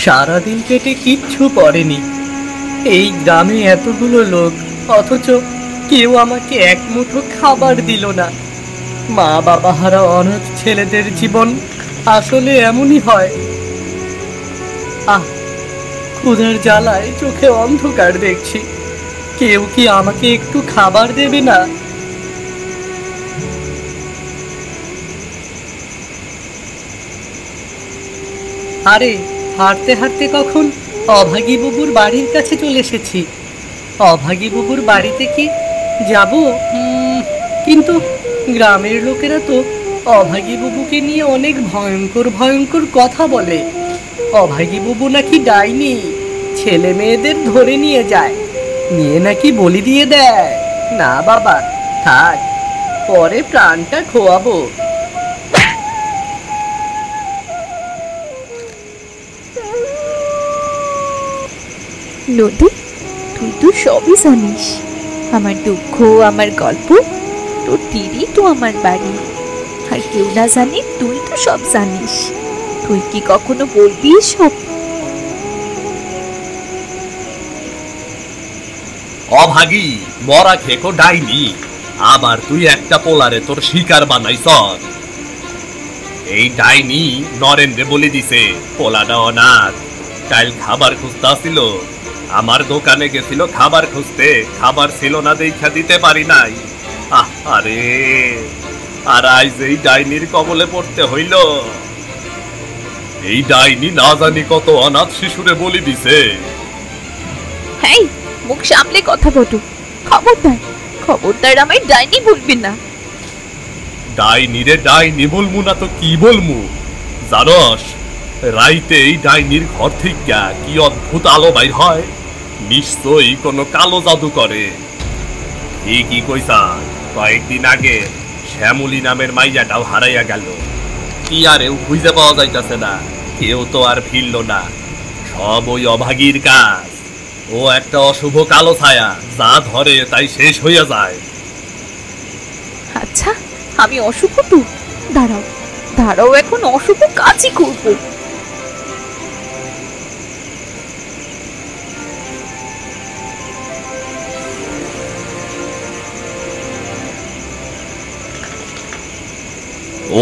সারাদিন পেটে কিচ্ছু পড়েনি। এই গ্রামে এতগুলো লোক, অথচ কেউ আমাকে এক মুঠো খাবার দিল না। মা বাবা হারা অনাথ ছেলেদের জীবন আসলে এমনই হয়। ক্ষুধার জ্বালায় চোখে অন্ধকার দেখছি। কেউ কি আমাকে একটু খাবার দেবে না? আরে হাঁটতে হাঁটতে কখন অভাগী বাবুর বাড়ির কাছে চলে এসেছি। অভাগী বাবুর বাড়িতে কি যাব? কিন্তু গ্রামের লোকেরা তো অভাগী বাবুকে নিয়ে অনেক ভয়ঙ্কর ভয়ঙ্কর কথা বলে। অভাগী বাবু নাকি ডাইনি, ছেলে মেয়েদের ধরে নিয়ে যায়, নিয়ে নাকি বলি দিয়ে দেয়। না বাবা, থাক, পরে প্রাণটা খোয়াবো। নদী, তুই তো সবই জানিস। আমার দুঃখ, আমার গল্প, তোর তীরই তো আমার বাড়ি। আর কেউ না জানি, তুই তো সব জানিস। তুই কি কখনো বলবি সব? অভাগী মরা খেকো ডাইনি, আবার তুই একটা পোলারে তোর শিকার বানাইছ। এই ডাইনি নরেন্দ্রে বলে দিছে পোলাটা অনাথ। কাল খাবার খুঁজতে আসছিল, আমার দোকানে গেছিল খাবার খুঁজতে, খাবার ছিল না দেখা দিতে পারি নাই। আরে আর আজ এই ডাইনির কবলে পড়তে হইল। এই ডাইনি না জানি কত অনাথ শিশুরে বলি দিছে। হ্যাঁ, মুখ সামলে কথা বলো। খবরদার, খবরদার আমায় ডাইনি বলবি না। ডাইনি রে ডাইনি বলমু না তো কি বলমু? জানস রাইতে এই ডাইনির ঘর থেকে কি অদ্ভুত আলো বাইর হয়। নিশ্চয়ই কোনো কালো জাদু করে। ঠিকই কইছা, কয়েকদিন আগে শ্যামলী নামের মাইয়াটাও হারাইয়া গেল। কি আরেও খুঁজে পাওয়া যাইতাছে না, কেউ তো আর ফিরল না। সব ওই অভাগীর কাজ। ও একটা অশুভ কালো ছায়া, যা ধরে তাই শেষ হইয়া যায়। আচ্ছা, আমি অশুভ তো? দাঁড়াও দাঁড়াও, এখন অশুভ কাজই করবো।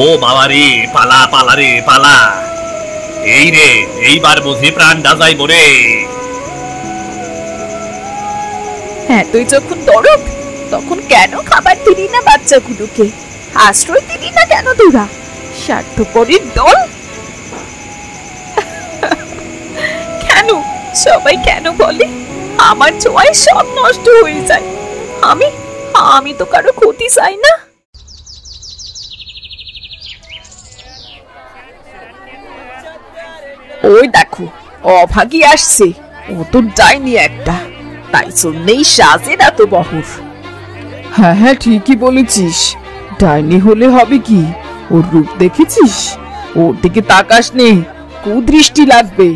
ও বাবা রে, পালা পালা রে পালা। এই রে, এইবার বুঝি প্রাণটা যাইব রে। হ্যাঁ, তুই যখন দরদ, তখন কেন খাবার দিলি না বাচ্চাগুলোকে? আশ্রয় দিলি না কেন তোরা? স্বার্থপরের দল। কেন সবাই কেন বলে আমার ছোঁয়ায় সব নষ্ট হয়ে যায়? আমি তো কারো ক্ষতি চাই না। ওই দেখো, অভাগী আসছে। ও তো ডাইনি একটা, তাই জন্যেই সাজে এত বহর। হ্যাঁ হ্যাঁ, ঠিকই বলেছিস। ডাইনি হলে হবে কি? ওর রূপ দেখেছিস? ওর দিকে তাকাস নে, কুদৃষ্টি লাগবে।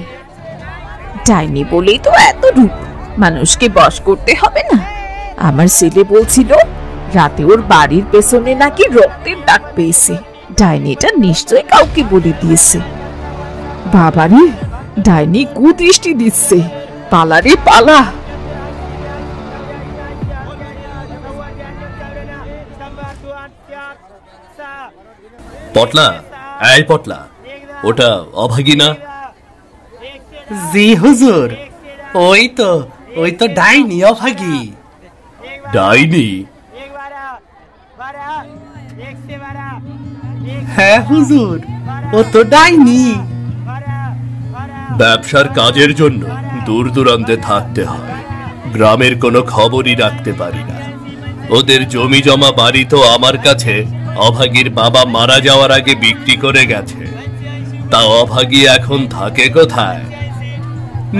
ডাইনি বলেই তো এত রূপ, মানুষকে বশ করতে হবে না? আমার ছেলে বলছিল রাতে ওর বাড়ির পেছনে নাকি রক্তের দাগ পেয়েছে। ডাইনিটা নিশ্চয়ই কাউকে বলে দিয়েছে। বাবারে, ডাইনি কুদৃষ্টি দিচ্ছে। পালারে পালা। পটলা, এই পটলা, ওটা অভাগী না? জি হুজুর, ওই তো ডাইনি অভাগী। ডাইনি? হ্যাঁ হুজুর, ও তো ডাইনি। ব্যবসার কাজের জন্য দূর দূরান্তে থাকতে হয়, গ্রামের কোনো খবরই রাখতে পারি না। ওদের জমি জমা বাড়ি তো আমার কাছে অভাগীর বাবা মারা যাওয়ার আগে বিক্রি করে গেছে। তা অভাগী এখন থাকে কোথায়?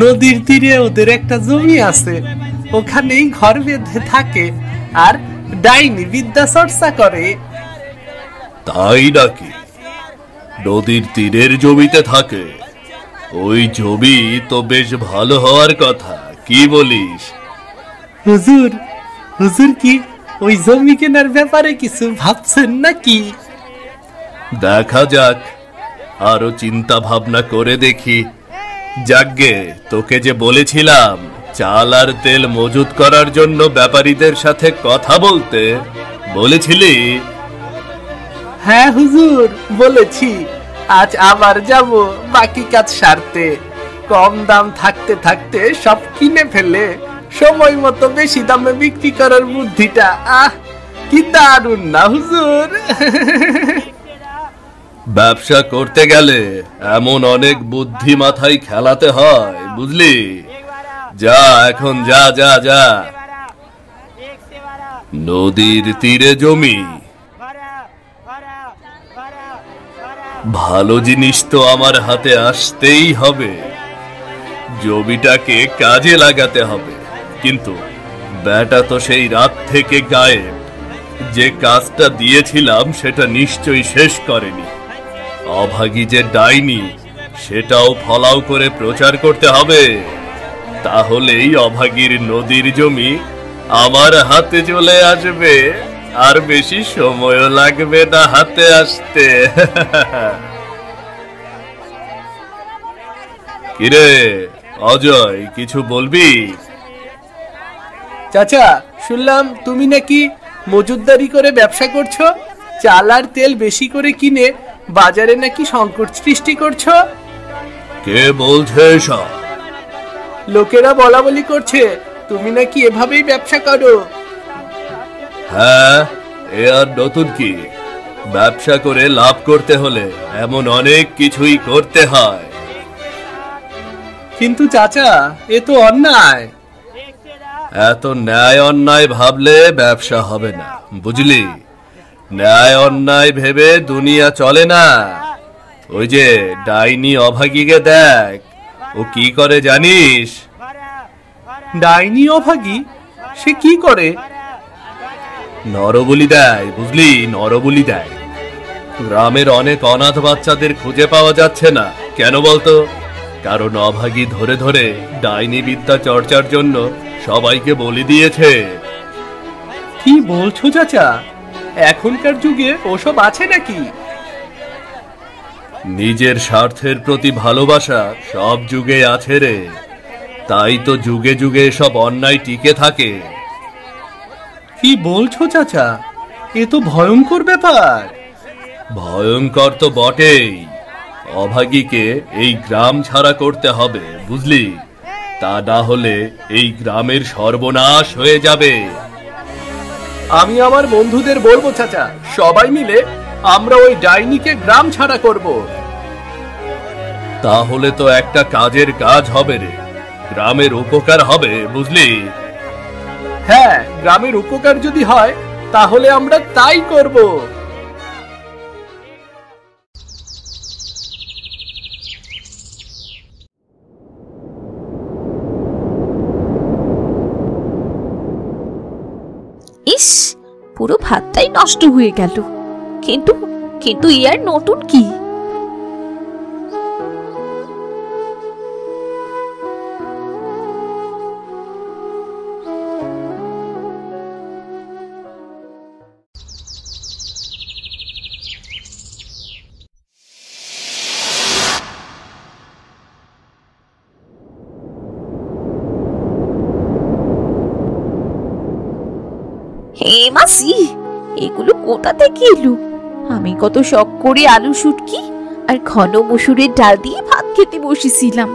নদীর তীরে ওদের একটা জমি আছে, ওখানেই ঘর বেঁধে থাকে আর ডাইনি বিদ্যা চর্চা করে। তাই নাকি? নদীর তীরের জমিতে থাকে? ওই জমি তো বেশ ভালো হওয়ার কথা, কি বলিস? হুজুর, হুজুর কি ওই জমি কেনার ব্যাপারে কিছু ভাবছেন নাকি? দেখা যাক, আরো চিন্তা ভাবনা করে দেখি। যাগ্গে, তোকে যে বলেছিলাম চাল আর তেল মজুত করার জন্য ব্যাপারীদের সাথে কথা বলতে, বলেছিলি? হ্যাঁ হুজুর, বলেছি। আজ আবার যাব বাকি কাজ সারতে। কম দাম থাকতে থাকতে সব কিনে ফেলে সময় মতো বেশি দামে বিক্রি করার বুদ্ধিটা, কি দারুণ না হুজুর? ব্যবসা করতে গেলে এমন অনেক বুদ্ধি মাথায় খেলাতে হয়, বুঝলি? যা এখন, যা যা যা। নদীর তীরে জমি, ভালো জিনিস তো আমার হাতে আসতেই হবে। জমিটাকে কাজে লাগাতে হবে, কিন্তু বেটা তো সেই রাত থেকে গায়েব। যে কাজটা দিয়েছিলাম সেটা নিশ্চয়ই শেষ করেনি। অভাগী যে ডাইনি, সেটাও ফলাও করে প্রচার করতে হবে। তাহলেই অভাগীর নদীর জমি আমার হাতে চলে আসবে, আর বেশি সময়ও লাগবে না হাতে আসতে। কিরে অজয়, কিছু বলবি? চাচা, শুনলাম তুমি নাকি মজুতদারি করে ব্যবসা করছো, চাল আর তেল বেশি করে কিনে বাজারে নাকি সংকট সৃষ্টি করছো। কে বলছে এসব? লোকেরা বলা বলি করছে তুমি নাকি এভাবেই ব্যবসা করো। হ্যাঁ, এ আর নতুন কি? ব্যবসা করে লাভ করতে হলে এমন অনেক কিছুই করতে হয়। কিন্তু চাচা, এ তো অন্যায়। এত ন্যায় অন্যায় ভাবলে ব্যবসা হবে না, বুঝলি? ন্যায় অন্যায় ভেবে দুনিয়া চলে না। ওই যে ডাইনি অভাগীকে দেখ, ও কি করে জানিস? ডাইনি অভাগী? সে কি করে? নরবলি দেয়, বুঝলি? নরবলি দেয়। গ্রামের অনেক অনাথ বাচ্চাদের খুঁজে পাওয়া যাচ্ছে না, কেন বলতো? কারণ অভাগী ধরে ধরে ডাইনি বিদ্যা চর্চার জন্য সবাইকে বলি দিয়েছে। কি বলছো চাচা? এখনকার যুগে ওসব আছে নাকি? নিজের স্বার্থের প্রতি ভালোবাসা সব যুগে আছে রে, তাই তো যুগে যুগে সব অন্যায় টিকে থাকে। কি বলছো চাচা? এ তো ভয়ঙ্কর ব্যাপার। ভয়ঙ্কর তো বটেই। অভাগীকে এই গ্রাম ছাড়া করতে হবে, বুঝলি? তা না হলে এই গ্রামের সর্বনাশ হয়ে যাবে। আমি আমার বন্ধুদের বলবো চাচা, সবাই মিলে আমরা ওই ডাইনিকে গ্রাম ছাড়া করব। তাহলে তো একটা কাজের কাজ হবে রে, গ্রামের উপকার হবে, বুঝলি? হ্যাঁ, গ্রামের উপকার যদি হয় তাহলে আমরা তাই করব। ইস, পুরো ভাতটাই নষ্ট হয়ে গেল। কিন্তু কিন্তু ইয়ার নতুন কি? হে মাসি, এগুলো কোথা থেকে এলো? আমি কত শখ করে আলু শুটকি আর ঘন মসুরের ডাল দিয়ে ভাত খেতে বসেছিলাম।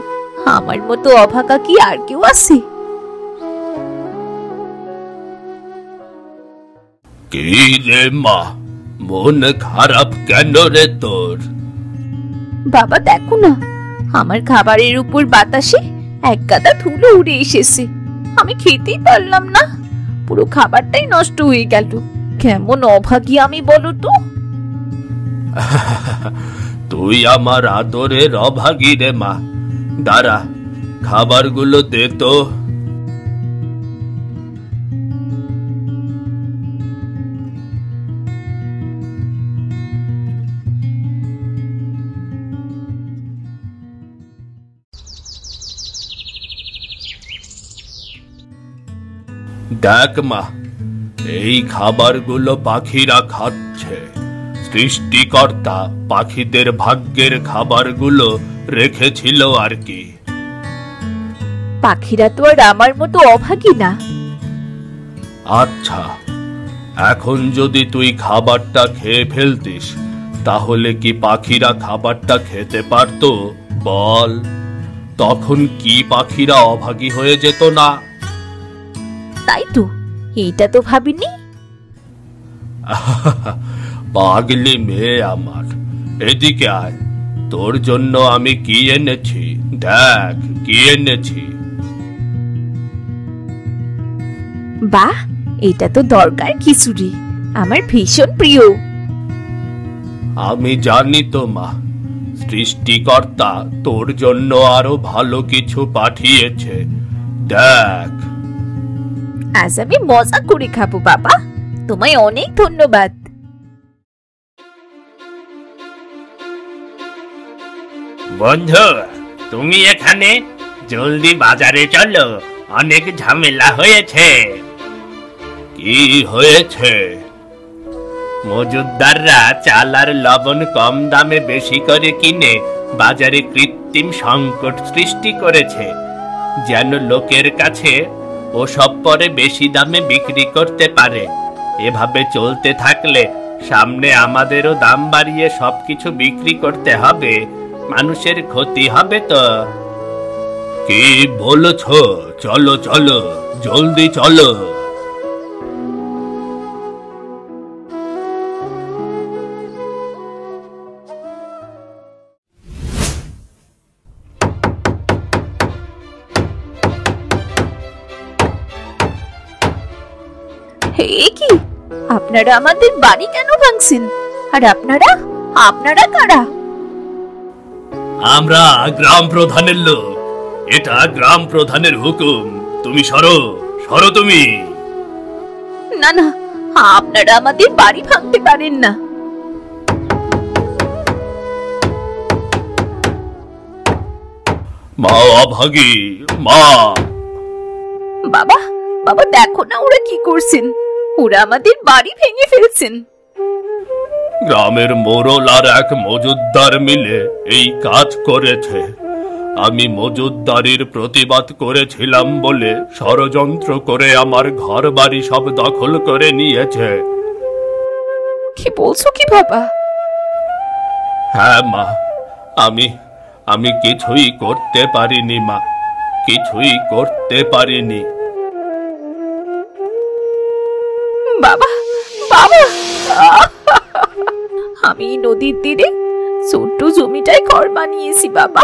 আমার মতো অভাগা কি আর কেউ আছে? কি রে মা, মন খারাপ কেন রে তোর? বাবা দেখো না, আমার খাবারের উপর বাতাসে এক গাদা ধুলো উড়ে এসেছে। আমি খেতেই পারলাম না, পুরো খাবারটাই নষ্ট হয়ে গেল। কেমন অভাগী আমি বলো তো? তুই আমার আদরের অভাগী রে মা। দাঁড়া, খাবারগুলো দে তো। দেখ মা, এই খাবারগুলো পাখিরা খাচ্ছে। সৃষ্টিকর্তা পাখিদের ভাগ্যের খাবারগুলো রেখেছিল আর কি। পাখিরা তো আর আমার মতো অভাগী না। আচ্ছা, এখন যদি তুই খাবারটা খেয়ে ফেলতিস, তাহলে কি পাখিরা খাবারটা খেতে পারতো বল? তখন কি পাখিরা অভাগী হয়ে যেত না? তাই তো, এইটা তো ভাবিনি। পাগলি মেয়ে আমার, এদিকে আয়, তোর জন্য আমি কি এনেছি দেখ, কি এনেছি। বাহ, এটা তো দরকার খিচুড়ি, আমার ভীষণ প্রিয়। আমি জানি তো মা, সৃষ্টিকর্তা তোর জন্য আরো ভালো কিছু পাঠিয়েছে, দেখ। আজ আমি মজা করে খাবো বাবা, তোমায় অনেক ধন্যবাদ। বন্ধু, তুমি এখানে? জলদি বাজারে চলো, অনেক ঝামেলা হয়েছে। কি হয়েছে? মজুদদাররা চাল আর লবণ কম দামে বেশি করে কিনে বাজারে কৃত্রিম সংকট সৃষ্টি করেছে, যেন লোকের কাছে ওসব পরে বেশি দামে বিক্রি করতে পারে। এভাবে চলতে থাকলে সামনে আমাদেরও দাম বাড়িয়ে সবকিছু বিক্রি করতে হবে, মানুষের ক্ষতি হবে তো। কি বলছ? চলো চলো, জলদি চলো। হে কি, আপনারা আমাদের বাড়ি কেন ভাঙছেন? আর আপনারা আপনারা কারা? আমরা গ্রাম প্রধানের লোক, এটা গ্রাম প্রধানের হুকুম। তুমি সরো, সরো তুমি। না না, আপনারা আমাদের বাড়ি ভাঙতে পারেন না। মা অভাগী, মা। বাবা, বাবা দেখো না ওরা কি করছেন, ওরা আমাদের বাড়ি ভেঙে ফেলছেন। গ্রামের মোড়ল আর এক মজুদ্দার মিলে এই কাজ করেছে। আমি মজুদ্দারির প্রতিবাদ করেছিলাম বলে ষড়যন্ত্র করে আমার ঘর বাড়ি সব দখল করে নিয়েছে। কি বলছো কি বাবা? হ্যাঁ মা, আমি কিছুই করতে পারিনি মা, কিছুই করতে পারিনি। বাবা, বাবা, আমি নদীর তীরে ছোট্ট জমিটায় ঘর বানিয়েছি বাবা।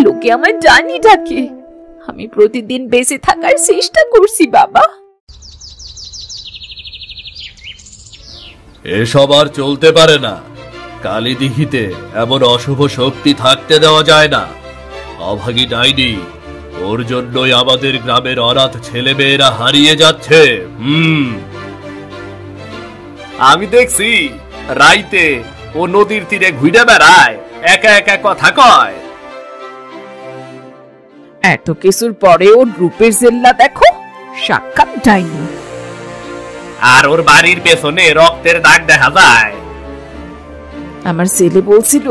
লোকে আমার জানি ডাকে, আমি প্রতিদিন বেঁচে থাকার চেষ্টা করছি বাবা। এসব আর চলতে পারে না। কালীদিঘিতে এমন অশুভ শক্তি থাকতে দেওয়া যায় না। অভাগী ডাইনি, ওর জন্যই আমাদের গ্রামের অনাথ ছেলে মেয়েরা হারিয়ে যাচ্ছে। আমি দেখছি রাইতে ও নদীর তীরে ঘুরে বেড়ায়, একা একা কথা কয়। এত কিছুর পরে ওর রূপের জেল্লা দেখো, সাক্ষাৎ ডাইনি। আর ওর বাড়ির পেছনে রক্তের দাগ দেখা যায়। আমার ছেলে বলছিল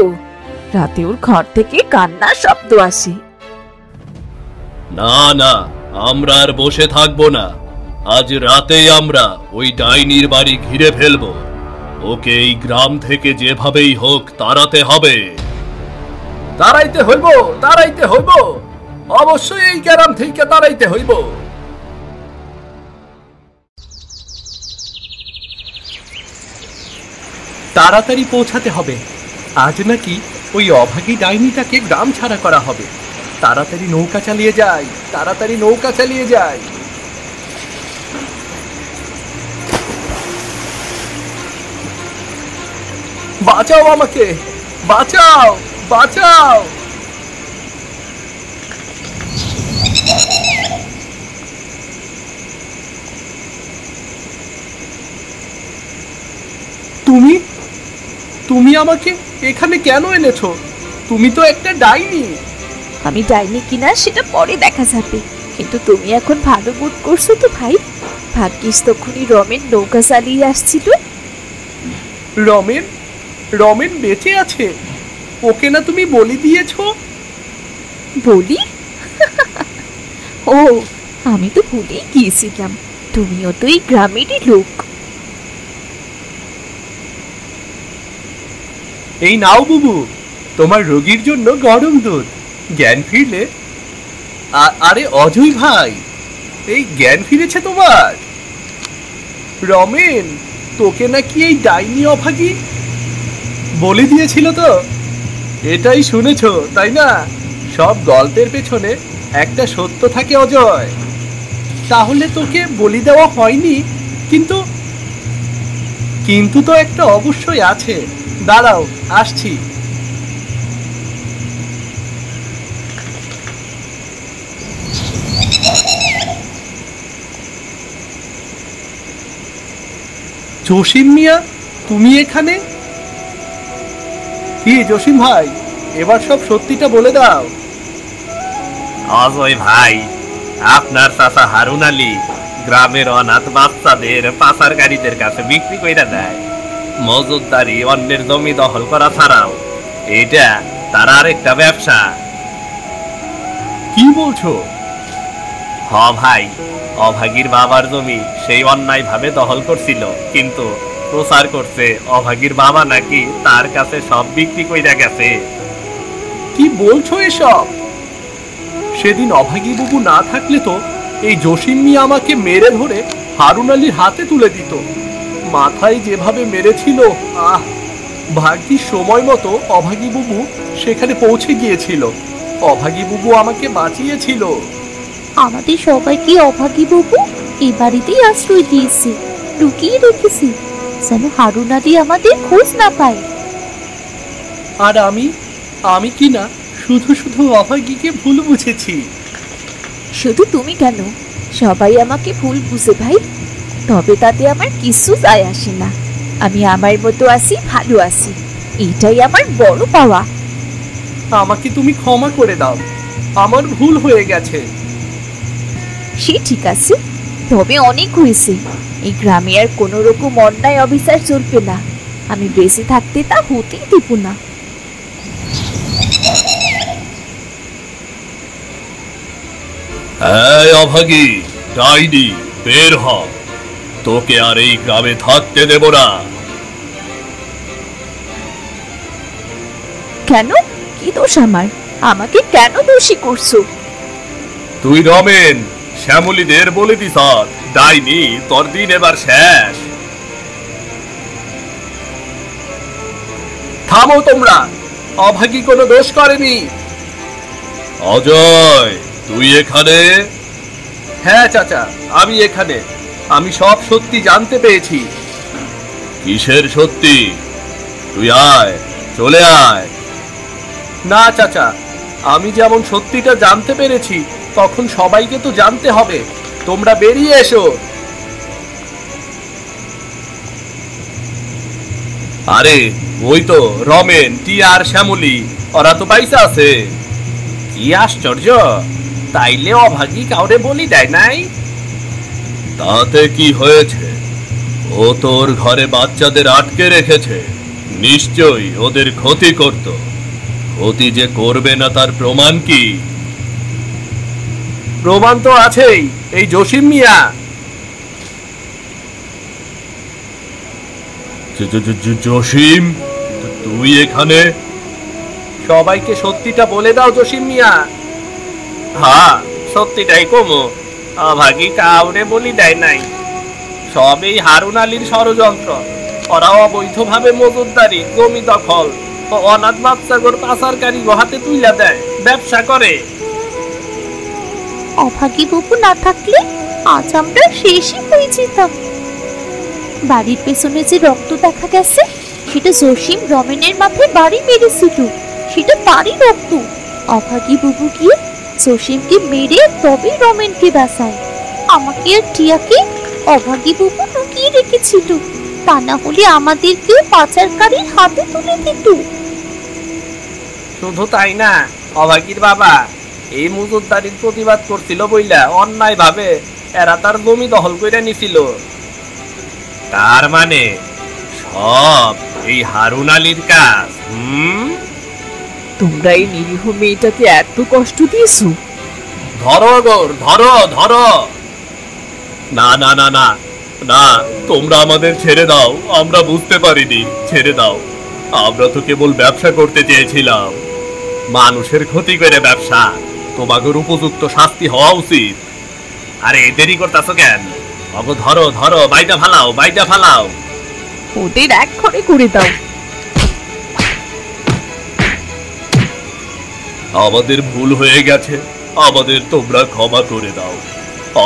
রাতে ওর ঘর থেকে কান্নার শব্দ আসে। না না, আমরা আর বসে থাকবো না। আজ রাতেই আমরা ওই ডাইনির বাড়ি ঘিরে ফেলবো। ওকে এই গ্রাম থেকে যেভাবেই হোক তাড়াতে হবে। তাড়াইতে হইব, তাড়াইতে হইব, অবশ্যই এই গ্রাম থেকে তাড়াইতে হইব। তাড়াতাড়ি পৌঁছাতে হবে। আজ নাকি ওই অভাগী ডাইনিটাকে গ্রাম ছাড়া করা হবে। তাড়াতাড়ি নৌকা চালিয়ে যাই, তাড়াতাড়ি নৌকা চালিয়ে যাই। বাঁচাও আমাকে, বাঁচাও, বাঁচাও। তুমি তুমি আমাকে এখানে কেন এনেছো? তুমি তো একটা ডাইনি। আমি ডাইনি কিনা সেটা পরে দেখা যাবে, কিন্তু তুমি এখন ভালো বোধ করছো তো ভাই? ভাগ্যিস তখনই রমেন নৌকা চালিয়ে আসছিল। রমেন রমেন বেঁচে আছে? ওকে না তুমি বলি দিয়েছো? বলি? ও, আমি তো ভুলেই গিয়েছিলাম, তুমিও তো এই গ্রামেরই লোক। এই নাও বুবু, তোমার রোগীর জন্য গরম দুধ। জ্ঞান ফিরলে। আরে অজয় ভাই, এই জ্ঞান ফিরেছে তোমার? রমেন, তোকে নাকি এই ডাইনি অভাগী বলে দিয়েছিল তো? এটাই শুনেছ তাই না? সব গল্পের পেছনে একটা সত্য থাকে অজয়। তাহলে তোকে বলি দেওয়া হয়নি? কিন্তু কিন্তু তো একটা অবশ্যই আছে। দাঁড়াও, আসছি। জসিম মিয়া, তুমি এখানে? কি জসিম ভাই, এবার সব সত্যিটা বলে দাও। অজয় ভাই, আপনার চাচা হারুন আলী গ্রামের অনাথ বাচ্চাদের পাচারকারীদের কাছে বিক্রি কইরা দেয়। মজুদদারি, অন্যের জমি দখল করা ছাড়াও এটা তার আরেকটা ব্যবসা। কি বলছো? হ ভাই, অভাগীর বাবার জমি সেই অন্যায় ভাবে দখল করছিল, কিন্তু প্রচার করছে অভাগীর বাবা নাকি তার কাছে সব বিক্রি কইরা গেছে। কি বলছো এসব? সেদিন অভাগী বাবু না থাকলে তো এই জসিম মিয়া আমাকে মেরে ধরে হারুন আলীর হাতে তুলে দিত। মাথায় যেভাবে মেরেছিল, আহ! ভাগ্যিস সময় মতো অভাগী বাবু সেখানে পৌঁছে গিয়েছিল। অভাগী বাবু আমাকে বাঁচিয়েছিল। আমাদের সবাইকে অভাগী বাবু এই বাড়িতেই আশ্রয় দিয়েছে, লুকিয়ে রেখেছি যেন হারুন আলী আমাদের খোঁজ না পায়। আর আমি কি না শুধু শুধু অভাগীকে ভুল বুঝেছি। শুধু তুমি কেন, সবাই আমাকে ভুল বুঝে ভাই। তবে তাতে আমার কিছু যায় আসে না। আমি আমার মতো আছি, ভালো আছি, এটাই আমার বড় পাওয়া। আমাকে তুমি ক্ষমা করে দাও, আমার ভুল হয়ে গেছে। সে ঠিক আছে, তবে অনেক হয়েছে। এই গ্রামে আর কোনো রকম অন্যায় অবিচার চলবে না। আমি বেঁচে থাকতে তা হতেই দেব না। এই অভাগী ডাইনি, বের হ। তোকে আর এই গ্রামে থাকতে দেব না। কেন? কি দোষ আমার? আমাকে কেন দোষী করছো? তুই রমেন শ্যামলীদের বলে দিস, ডাইনি তোর দিন এবার শেষ। থামো তোমরা, অভাগী কোনো দোষ করেনি। অজয়, তুই এখানে? হ্যাঁ চাচা, আমি এখানে। আমি সব সত্যি জানতে পেরেছি। কিসের সত্যি? তুই আয়, চলে আয়। না চাচা, আমি যেমন সত্যিটা জানতে পেরেছি, তখন সবাইকে তো জানতে হবে। তোমরা বেরিয়ে এসো। আরে ওই তো রমেন, টিয়া আর শ্যামলী, ওরা তো পয়সা আছে। কি আশ্চর্য, তাইলে অভাগী কাউরে বলি দেয় নাই? তাতে কি হয়েছে? ও তোর ঘরে বাচ্চাদের আটকে রেখেছে, নিশ্চয়ই ওদের ক্ষতি করত। ক্ষতি যে করবে না তার প্রমাণ কি? প্রমাণ তো আছেই, এই জসিম মিয়া। জসিম, তুই এখানে? সবাইকে সত্যিটা বলে দাও জসিম মিয়া। হ্যাঁ, সত্যিটাই কমো। অভাগী কাউরে বলি দেয় নাই। সব এই হারুন আলীর ষড়যন্ত্র। ওরা অবৈধভাবে মজুদদারি, জমি দখল ও অনাথ বাচ্চাগোর পাচারকারী হাতে তুইলা দেয়, ব্যবসা করে। অভাগী বাবু না থাকলে আজ আমরা শেষই হয়ে যেতাম। বাড়ির পেছনে যে রক্ত দেখা গেছে, সেটা জসিম রমেনের মাথায় বাড়ি মেরেছিল, সেটা তারই রক্ত। অভাগী বাবু গিয়ে জসিমকে মেরে তবে রমেনকে বাঁচায়। আমাকে আর টিয়াকে অভাগী বাবু লুকিয়ে রেখেছিল, তা না হলে আমাদেরকেও পাচারকারীর হাতে তুলে দিত। শুধু তাই না, অভাগীর বাবা এই মজুদদারির প্রতিবাদ করছিল বইলা অন্যায় ভাবে এরা তার জমি দখল করে নিছিল। তার মানে সব এই হারুন আলীর কাজ? তোমরা এই নিরীহ মেয়েটাকে এত কষ্ট দিয়েছো? ধরো গোর, ধরো ধরো। না না না না না, তোমরা আমাদের ছেড়ে দাও, আমরা বুঝতে পারিনি, ছেড়ে দাও। আমরা তো কেবল ব্যবসা করতে চেয়েছিলাম। মানুষের ক্ষতি করে ব্যবসা, তোমাদের উপযুক্ত শাস্তি হওয়া উচিত। আরে দেরি করতেছো কেন? অগো ধরো ধরো, বাইটা ফালাও, বাইটা ফালাও। ওদের এক ঘরে করে দাও। আমাদের ভুল হয়ে গেছে, আমাদের তোমরা ক্ষমা করে দাও।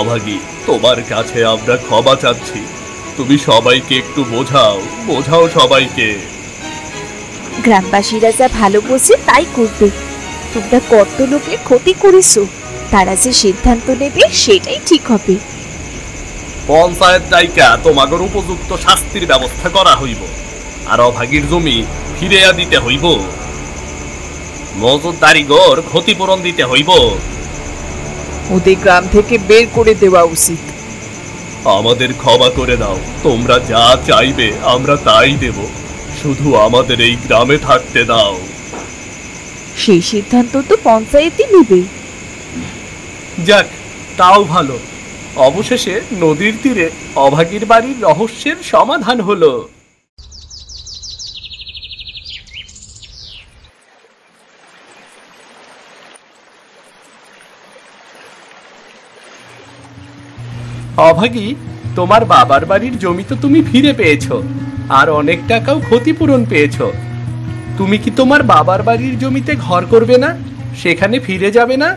অভাগী, তোমার কাছে আমরা ক্ষমা চাচ্ছি। তুমি সবাইকে একটু বোঝাও, বোঝাও সবাইকে। গ্রামবাসীরা যা ভালো বোঝে তাই করবে। তোমরা কত লোকের ক্ষতি করেছো, তারা যে সিদ্ধান্ত নেবে সেটাই ঠিক হবে। পঞ্চায়েত দায়িকা তোমাদের উপযুক্ত শাস্তির ব্যবস্থা করা হইব, আর অভাগীর জমি ফিরিয়া দিতে হইব। মজুদদারি গোর ক্ষতিপূরণ দিতে হইব। ওদের গ্রাম থেকে বের করে দেওয়া উচিত। আমাদের ক্ষমা করে দাও, তোমরা যা চাইবে আমরা তাই দেব, শুধু আমাদের এই গ্রামে থাকতে দাও। সেই সিদ্ধান্ত তো পঞ্চায়েতই নেবে। যাক, তাও ভালো। অবশেষে নদীর তীরে অভাগীর বাড়ির রহস্যের সমাধান হলো। অভাগী, তোমার বাবার বাড়ির জমি তো তুমি ফিরে পেয়েছো, আর অনেক টাকাও ক্ষতিপূরণ পেয়েছো। তুমি কি তোমার বাবার বাড়ির জমিতে ঘর করবে না? সেখানে ফিরে যাবে না?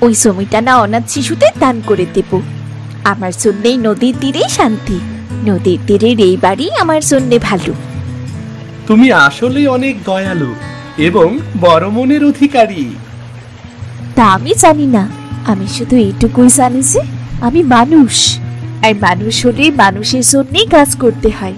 ওই জমিটা না অনাথ শিশুদের দান করে দেব। আমার জন্যেই নদীর তীরে শান্তি। নদীর তীরের এই বাড়ি আমার জন্যে ভালো। তুমি আসলেই অনেক দয়ালু এবং বড় মনের অধিকারী। তা আমি জানি না, আমি শুধু এইটুকুই জানি যে আমি মানুষ, আর মানুষ হলে মানুষের জন্যেই কাজ করতে হয়।